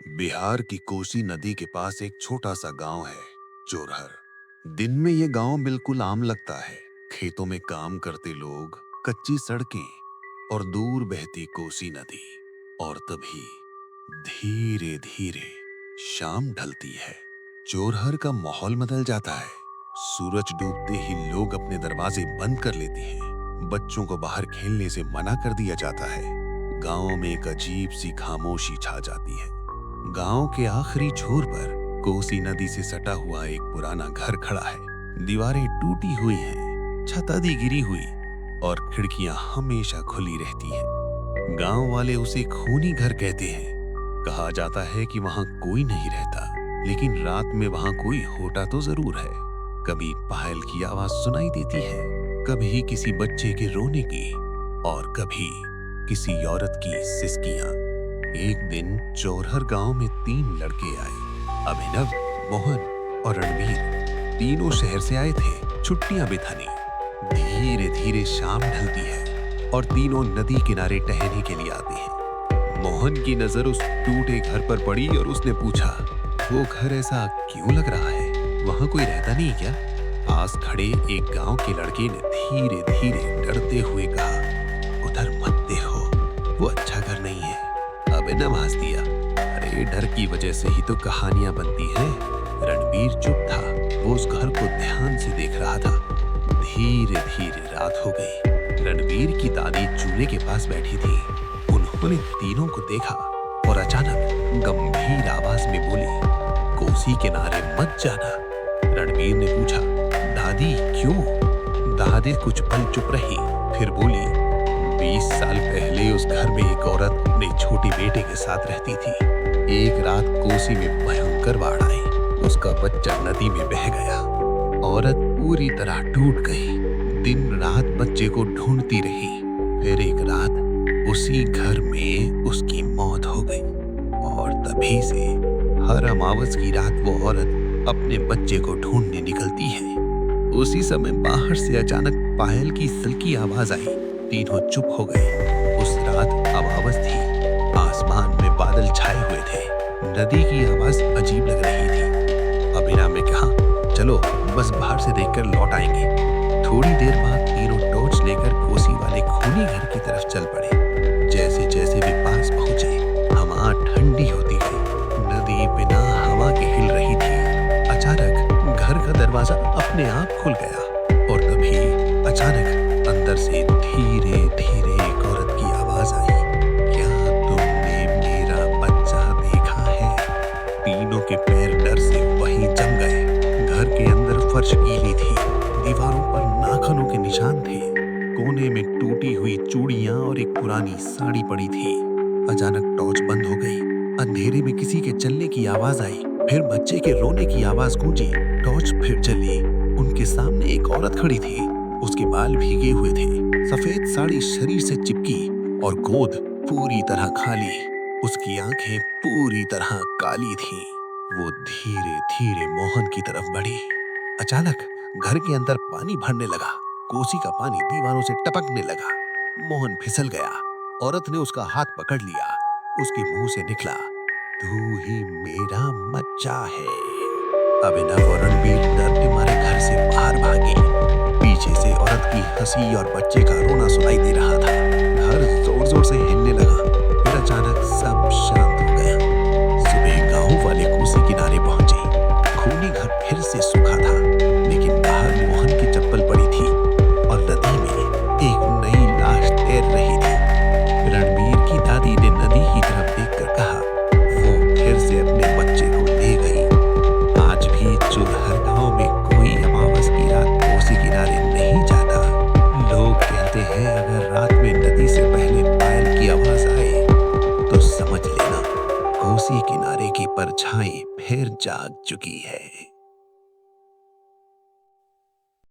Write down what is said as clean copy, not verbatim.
बिहार की कोसी नदी के पास एक छोटा सा गांव है, चोरहर। दिन में ये गांव बिल्कुल आम लगता है। खेतों में काम करते लोग, कच्ची सड़कें और दूर बहती कोसी नदी। और तभी धीरे धीरे शाम ढलती है। चोरहर का माहौल बदल जाता है। सूरज डूबते ही लोग अपने दरवाजे बंद कर लेते हैं। बच्चों को बाहर खेलने से मना कर दिया जाता है। गांव में एक अजीब सी खामोशी छा जाती है। गांव के आखिरी छोर पर कोसी नदी से सटा हुआ एक पुराना घर खड़ा है। दीवारें टूटी हुई हैं, छत आधी गिरी हुई और खिड़कियां हमेशा खुली रहती हैं। गांव वाले उसे खूनी घर कहते हैं। कहा जाता है कि वहां कोई नहीं रहता, लेकिन रात में वहां कोई होता तो जरूर है। कभी पायल की आवाज सुनाई देती है, कभी किसी बच्चे के रोने की और कभी किसी औरत की सिसकियां। एक दिन चोरहर गांव में 3 लड़के आए। अभिनव, मोहन और रणबीर। तीनों शहर से आए थे छुट्टियां बिताने। धीरे धीरे शाम ढलती है और तीनों नदी किनारे टहलने के लिए आते हैं। मोहन की नजर उस टूटे घर पर पड़ी और उसने पूछा, वो घर ऐसा क्यों लग रहा है? वहां कोई रहता नहीं क्या? पास खड़े एक गांव के लड़के ने धीरे धीरे डरते हुए कहा, उधर मत देखो, वो अच्छा घर नहीं है। अभिनव हंस दिया, अरे डर की वजह से ही तो कहानियां बनती हैं। रणबीर चुप था, वो उस घर को ध्यान से देख रहा था। धीरे धीरे रात हो गई। रणबीर की दादी चूल्हे के पास बैठी थी। उन्होंने तीनों को देखा और अचानक गंभीर आवाज में बोली, कोसी किनारे मत जाना। रणबीर ने पूछा, दादी क्यों? दादी कुछ पल चुप रही, फिर बोली, 20 साल पहले उस घर में एक औरत अपने छोटे बेटे के साथ रहती थी। एक रात कोसी में भयंकर बाढ़ आई, उसका बच्चा नदी में बह गया। औरत पूरी तरह टूट गई। दिन रात बच्चे को ढूंढती रही। फिर एक रात उसी घर में उसकी मौत हो गई और तभी से हर अमावस की रात वो औरत अपने बच्चे को ढूंढने निकलती है। उसी समय बाहर से अचानक पायल की सल्की आवाज आई। तीनों चुप हो गए। उस रात अमावस थी, आसमान में बादल छाए हुए थे। नदी की आवाज अजीब लग रही थी। अभिनव ने कहा, चलो बस बाहर से देखकर लौट आएंगे। थोड़ी देर बाद तीनों टॉर्च लेकर कोसी वाले खूनी घर की तरफ चल पड़े। जैसे जैसे वे पास पहुंचे, हवा ठंडी होती गई। नदी बिना हवा के हिल रही थी। अचानक घर का दरवाजा अपने आप खुल गया और तभी अचानक अंदर से धीरे धीरे एक औरत की आवाज आई, क्या तुमने मेरा बच्चा देखा है? तीनों के पैर डर से वहीं जम गए। घर के अंदर फर्श गीली थी, दीवारों पर नाखूनों के निशान थे। कोने में टूटी हुई चूड़ियां और एक पुरानी साड़ी पड़ी थी। अचानक टॉर्च बंद हो गई। अंधेरे में किसी के चलने की आवाज आई, फिर बच्चे के रोने की आवाज गूंजी। टॉर्च फिर जली। उनके सामने एक औरत खड़ी थी। उसके बाल भीगे हुए थे, सफेद साड़ी शरीर से चिपकी और गोद पूरी तरह खाली। उसकी आंखें पूरी तरह काली थीं। वो धीरे धीरे मोहन की तरफ बढ़ी। अचानक घर के अंदर पानी भरने लगा। कोसी का पानी दीवारों से टपकने लगा। मोहन फिसल गया। औरत ने उसका हाथ पकड़ लिया। उसके मुंह से निकला, तू ही मेरा बच्चा है। अभिनव और रणबीर डरते मारे घर से बाहर भागे। पीछे से औरत की हंसी और बच्चे का रोना सुनाई दे रहा था। घर जोर जोर से हिलने लगा। फिर अचानक सब शांत हो गया। सुबह गांव वाले कोसी किनारे पहुंचे। खूनी घर फिर से सूखा था, लेकिन बाहर मोहन की चप्पल पड़ी थी और नदी में एक नई लाश तैर रही थी। रणबीर की दादी ने नदी की तरफ देखकर कहा, वो फिर से अपने बच्चे को ले गई। आज भी चोरहर गांव में कोई अमावस की रात कोसी किनारे नहीं जाता। लोग कहते हैं अगर रात में नदी से पहले पायल की आवाज आए तो समझ लेना कोसी किनारे की परछाई फिर जाग चुकी है।